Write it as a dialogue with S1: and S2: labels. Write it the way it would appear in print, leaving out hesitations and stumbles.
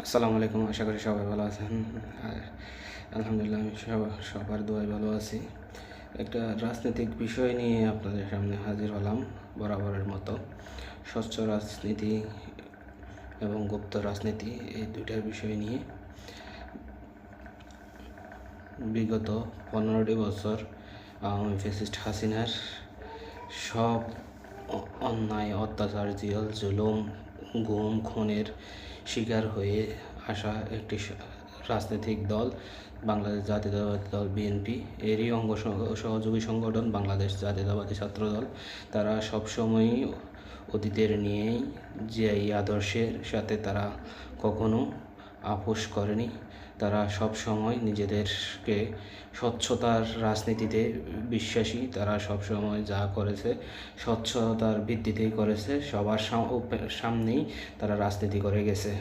S1: আসসালামু আলাইকুম। আশা করি সবাই ভালো আছেন। আর আলহামদুলিল্লাহ আমি সবার দোয়ায় ভালো আছি। একটা রাজনৈতিক বিষয় নিয়ে আপনাদের সামনে হাজির হলাম বরাবরের মতো। স্বচ্ছ রাজনীতি এবং গুপ্ত রাজনীতি এই দুইটার বিষয় নিয়ে বিগত 15টি বছর আওয়ামী ফ্যাসিস্ট হাসিনার সব অন্যায়, অত্যাচার, জুলুম, গুম, খুনের শিকার হয়ে আসা একটি রাজনৈতিক দল বাংলাদেশ জাতীয়তাবাদী দল বিএনপি, এরই সহযোগী সংগঠন বাংলাদেশ জাতীয়তাবাদী ছাত্র দল। তারা সবসময়ই অতীতের নিয়েই যে এই আদর্শের সাথে তারা কখনো আপোষ করেনি। তারা সব সময় নিজেদেরকে স্বচ্ছতার রাজনীতিতে বিশ্বাসী। তারা সব সময় যা করেছে স্বচ্ছতার ভিত্তিতেই করেছে। সবার সামনেই তারা রাজনীতি করে গেছে।